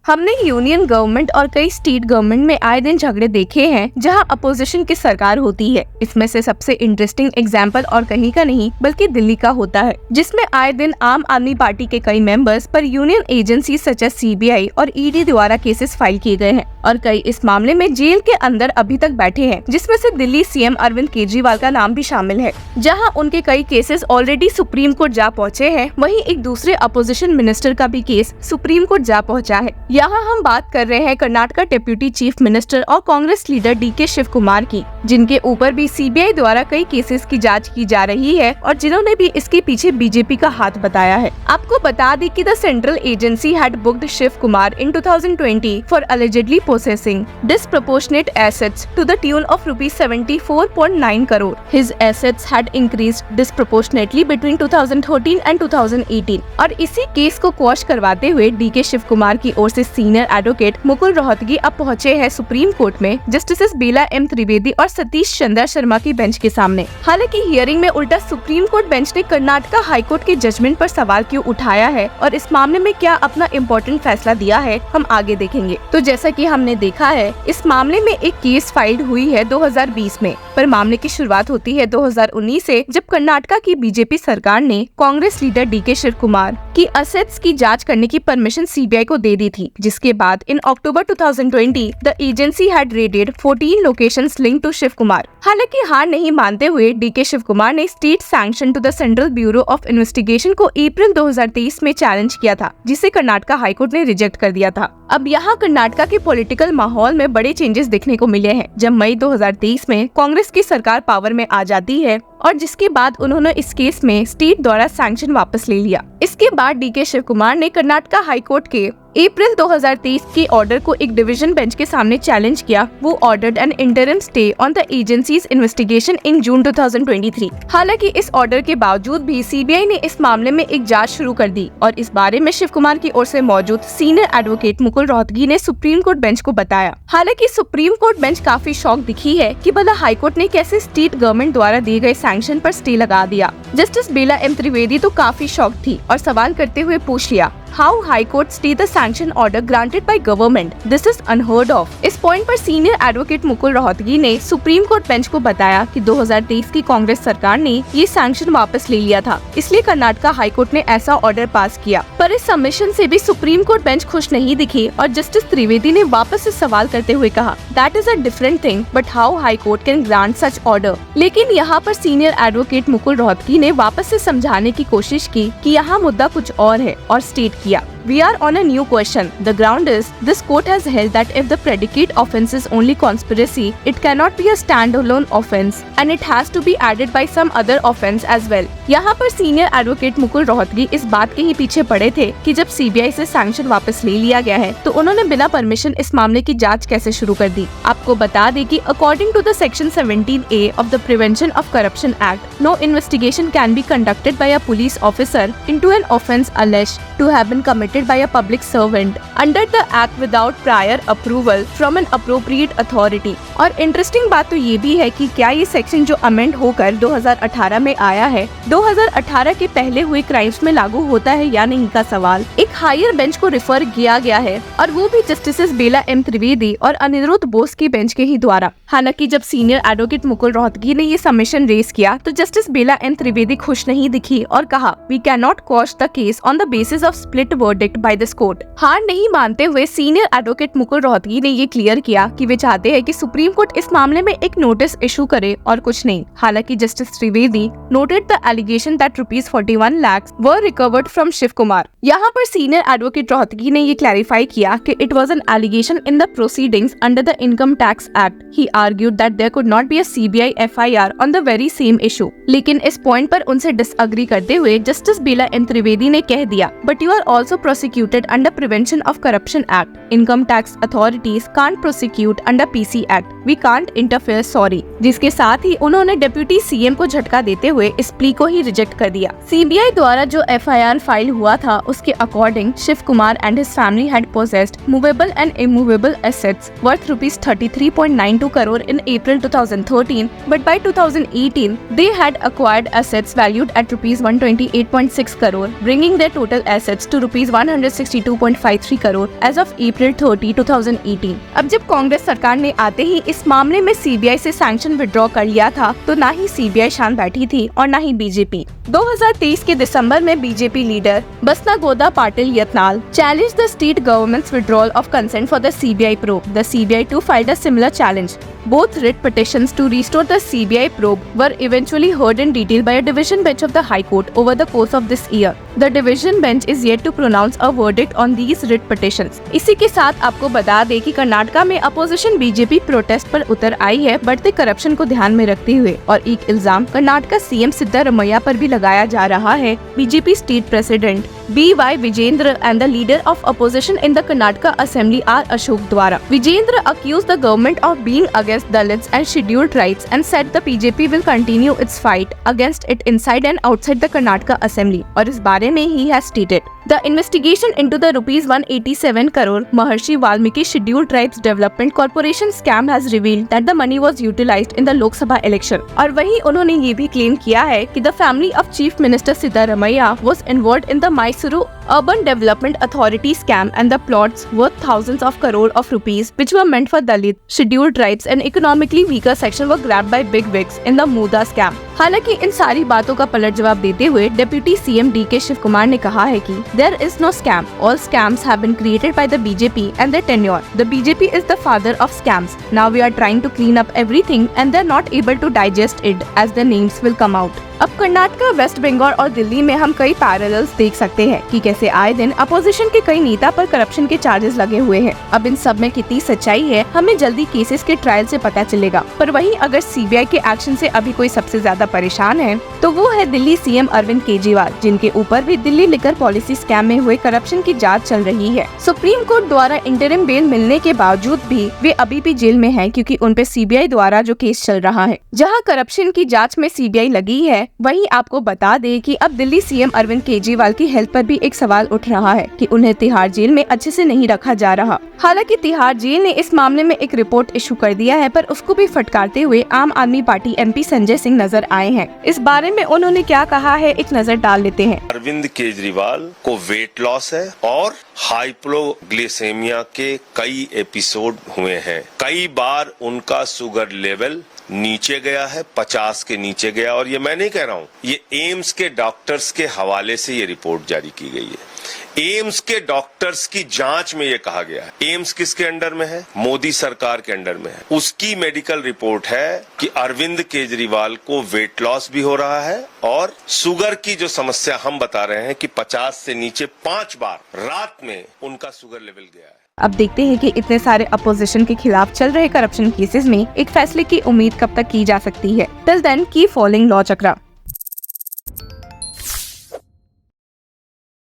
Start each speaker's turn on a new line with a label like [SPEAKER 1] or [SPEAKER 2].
[SPEAKER 1] हमने union government और कई स्टेट गवर्नमेंट में आए दिन झगड़े देखे हैं जहां अपोजिशन की सरकार होती है। इसमें से सबसे इंटरेस्टिंग एग्जाम्पल और कहीं का नहीं बल्कि दिल्ली का होता है, जिसमें आए दिन आम आदमी पार्टी के कई मेंबर्स पर union agency such as CBI और ED द्वारा केसेस फाइल किए गए हैं और कई इस मामले में जेल के अंदर अभी तक बैठे हैं, जिसमें से दिल्ली CM अरविंद केजरीवाल का नाम भी शामिल है। जहां उनके कई केसेस ऑलरेडी सुप्रीम कोर्ट जा पहुंचे हैं, वहीं एक दूसरे अपोजिशन मिनिस्टर का भी केस सुप्रीम कोर्ट जा पहुंचा है। यहाँ हम बात कर रहे हैं कर्नाटका डिप्यूटी चीफ मिनिस्टर और कांग्रेस लीडर DK शिव कुमार की, जिनके ऊपर भी CBI द्वारा कई केसेस की जांच की जा रही है और जिन्होंने भी इसके पीछे BJP का हाथ बताया है। आपको बता दें कि the central agency had booked Shiv Kumar in 2020 for allegedly possessing disproportionate assets to the tune of rupees 74.9 crore. His assets had increased disproportionately between 2013 and 2018 और इसी केस को क्वॉश करवाते हुए DK शिव कुमार की ओर से सीनियर एडवोकेट मुकुल रोहतगी अब पहुंचे हैं सुप्रीम कोर्ट में जस्टिस बेला M त्रिवेदी और सतीश चंद्र शर्मा की बेंच के सामने। हालांकि हियरिंग में उल्टा सुप्रीम कोर्ट बेंच ने कर्नाटका हाई कोर्ट के जजमेंट पर सवाल क्यों उठाया है और इस मामले में क्या अपना इम्पोर्टेंट फैसला दिया है, हम आगे देखेंगे। तो जैसा कि हमने देखा है, इस मामले में एक केस फाइल हुई है 2020 में, पर मामले की शुरुआत होती है 2019 से, जब कर्नाटका की BJP सरकार ने कांग्रेस लीडर DK शिव कुमार की असेट्स की जांच करने की परमिशन CBI को दे दी थी, जिसके बाद in October 2020 the agency had raided 14 locations linked to Shiv Kumar. हालांकि हार नहीं मानते हुए DK शिव कुमार ने state sanction to the Central Bureau of Investigation को अप्रैल 2023 में चैलेंज किया था, जिसे कर्नाटका हाईकोर्ट ने रिजेक्ट कर दिया था। अब यहाँ कर्नाटका के पॉलिटिकल माहौल में बड़े चेंजेस देखने को मिले हैं, जब मई 2023 में कांग्रेस की सरकार पावर में आ जाती है और जिसके बाद उन्होंने इस केस में स्टेट द्वारा सैंक्शन वापस ले लिया। इसके बाद DK शिव कुमार ने कर्नाटका हाईकोर्ट के अप्रैल 2023 के ऑर्डर को एक डिवीजन बेंच के सामने चैलेंज किया। वो ordered an interim stay on the agencies investigation in June 2023। हालांकि इस ऑर्डर के बावजूद भी CBI ने इस मामले में एक जांच शुरू कर दी और इस बारे में शिव कुमार की ओर से मौजूद सीनियर एडवोकेट मुकुल रोहतगी ने सुप्रीम कोर्ट बेंच को बताया। हालांकि सुप्रीम कोर्ट बेंच काफी शॉक दिखी है कि भला हाईकोर्ट ने कैसे स्टेट गवर्नमेंट द्वारा दिए गए सैंक्शन पर स्टे लगा दिया। जस्टिस बेला M त्रिवेदी तो काफी शॉक थी और सवाल करते हुए पूछ लिया, How High Court stay the sanction order granted by government? This is unheard of. इस पॉइंट पर सीनियर एडवोकेट मुकुल रोहतगी ने सुप्रीम कोर्ट बेंच को बताया कि 2023 की कांग्रेस सरकार ने ये सैंक्शन वापस ले लिया था, इसलिए कर्नाटका हाई कोर्ट ने ऐसा ऑर्डर पास किया। पर इस सबमिशन से भी सुप्रीम कोर्ट बेंच खुश नहीं दिखी और जस्टिस त्रिवेदी ने वापस से सवाल करते हुए कहा, That is a different thing, but how High Court can grant such order? लेकिन यहाँ पर सीनियर एडवोकेट मुकुल रोहतगी ने वापस से समझाने की कोशिश की कि यहाँ मुद्दा कुछ और है और स्टेट किया, We are on a new question. The ground is, this court has held that if the predicate offence is only conspiracy, it cannot be a standalone offence and it has to be added by some other offence as well. यहाँ पर senior advocate Mukul Rohatgi इस बात के ही पीछे पड़े थे कि जब CBI से सैंक्शन वापस ले लिया गया है तो उन्होंने बिना परमिशन इस मामले की जांच कैसे शुरू कर दी। आपको बता दें कि according to the section 17A of the Prevention of Corruption Act, no investigation can be conducted by a police officer into an offence alleged to have been committed by a public servant under the act without prior approval from an appropriate authority। और interesting बात तो ये भी है कि क्या ये section जो अमेंड होकर 2018 में आया है, 2018 के पहले हुए क्राइम्स में लागू होता है या नहीं का सवाल एक हायर बेंच को रिफर किया गया है और वो भी जस्टिस बेला M त्रिवेदी और अनिरुद्ध बोस की बेंच के ही द्वारा। हालांकि जब सीनियर एडवोकेट मुकुल रोहतगी ने ये सबमिशन रेज किया तो जस्टिस बेला M त्रिवेदी खुश नहीं दिखी और कहा, We cannot quash the case on the basis of split verdict by this court। हार नहीं मानते हुए सीनियर एडवोकेट मुकुल रोहतगी ने ये क्लियर किया कि वे चाहते हैं कि सुप्रीम कोर्ट इस मामले में एक नोटिस इशू करे और कुछ नहीं। हालांकि justice Trivedi noted the allegation that ₹41 lakhs were recovered from Shiv Kumar. यहाँ पर सीनियर एडवोकेट रोहतगी ने ये क्लैरिफाई किया कि it was an allegation in the proceedings under the Income Tax Act. He argued that there could not be a CBI FIR on the very same issue. लेकिन इस point पर उनसे disagree करते हुए जस्टिस बेला M Trivedi ने कह दिया, but you are also prosecuted under Prevention of Corruption Act. Income tax authorities can't prosecute under PC Act. We can't interfere. Sorry। जिसके साथ ही उन्होंने डिप्यूटी CM को झटका देते हुए इस प्ली को ही रिजेक्ट कर दिया। CBI द्वारा जो FIR फाइल हुआ था उसके according Shiv Kumar and his family had possessed movable and immovable assets worth ₹33.92 crore in April 2013, but by 2018 they had acquired assets valued at ₹128.6 crore, bringing their total assets to 162.53 crore as of April 30, 2018। अब जब कांग्रेस सरकार ने आते ही इस मामले में CBI से sanction withdraw कर लिया था, तो ना ही सीबीआई शांत बैठी थी और ना ही बीजेपी। 2023 के दिसंबर में BJP leader Basanagouda Patil Yatnal challenge the state government's withdrawal of consent for the CBI probe. The CBI too filed a similar challenge. Both writ petitions to restore the CBI probe were eventually heard in detail by a division bench of the High Court over the course of this year. The division bench is yet to pronounce a verdict on these writ petitions. इसी के साथ आपको बता दें कि कर्नाटका में opposition BJP protest पर उतर आई है, बढ़ते करप्शन को ध्यान में रखते हुए, और एक इल्जाम कर्नाटका सीएम सिद्धारमैया पर भी लगाया जा रहा है। BJP state president B.Y. Vijendra and the leader of opposition in the Karnataka Assembly R. Ashok द्वारा। Vijendra accused the government of being against Dalits and scheduled tribes and said the BJP will continue its fight against it inside and outside the Karnataka Assembly। और इस बारे में he has stated, the investigation into the rupees 187 crore Maharshi Valmiki Scheduled Tribes Development Corporation scam has revealed that the money was utilized in the Lok Sabha election। और वहीं उन्होंने ये भी claim किया है कि the family of Chief Minister Siddharamaiah was involved in the Mysuru Urban Development Authority scam and the plots worth thousands of crore of rupees which were meant for Dalit, scheduled tribes and economically weaker section were grabbed by big wigs in the Muda scam। हालांकि इन सारी बातों का पलट जवाब देते हुए deputy CM DK Shiv Kumar ने कहा है कि there is no scam, all scams have been created by the BJP and their tenure। The BJP is the father of scams। Now we are trying to clean up everything and they're not able to digest it as the names will come out। अब Karnataka, waste Bengal और दिल्ली में हम कई parallels देख सकते हैं कि कैसे आए दिन अपोजिशन के कई नेता पर करप्शन के चार्जेस लगे हुए हैं। अब इन सब में कितनी सच्चाई है हमें जल्दी केसेस के ट्रायल से पता चलेगा। पर वहीं अगर सीबीआई के एक्शन से अभी कोई सबसे ज्यादा परेशान है तो वो है दिल्ली सीएम अरविंद केजरीवाल, जिनके ऊपर भी दिल्ली लिकर पॉलिसी स्कैम में हुए करप्शन की जाँच चल रही है। सुप्रीम कोर्ट द्वारा इंटरिम बेल मिलने के बावजूद भी वे अभी भी जेल में है, क्योंकि उन पे सीबीआई द्वारा जो केस चल रहा है, जहाँ करप्शन की जाँच में सीबीआई लगी है। वहीं आपको बता दें कि अब दिल्ली सीएम अरविंद केजरीवाल की हेल्थ पर भी एक सवाल उठ रहा है कि उन्हें तिहाड़ जेल में अच्छे से नहीं रखा जा रहा। हालांकि तिहाड़ जेल ने इस मामले में एक रिपोर्ट इशू कर दिया है, पर उसको भी फटकारते हुए आम आदमी पार्टी MP संजय सिंह नजर आए हैं। इस बारे में उन्होंने क्या कहा है, एक नजर डाल लेते हैं।
[SPEAKER 2] अरविंद केजरीवाल को वेट लॉस है और हाइपोग्लिसेमिया के कई एपिसोड हुए हैं। कई बार उनका शुगर लेवल नीचे गया है, 50 के नीचे गया। और ये मैं नहीं कह रहा हूँ, ये एम्स के डॉक्टर्स के हवाले से ये रिपोर्ट जारी की गई है। एम्स के डॉक्टर्स की जांच में ये कहा गया है। एम्स किसके अंडर में है? मोदी सरकार के अंडर में है। उसकी मेडिकल रिपोर्ट है कि अरविंद केजरीवाल को वेट लॉस भी हो रहा है और शुगर की जो समस्या हम बता रहे हैं कि 50 से नीचे 5 बार रात में उनका शुगर लेवल गया है।
[SPEAKER 1] अब देखते हैं कि इतने सारे अपोजिशन के खिलाफ चल रहे करप्शन केसेस में एक फैसले की उम्मीद कब तक की जा सकती है। Till then keep following Law चक्रा।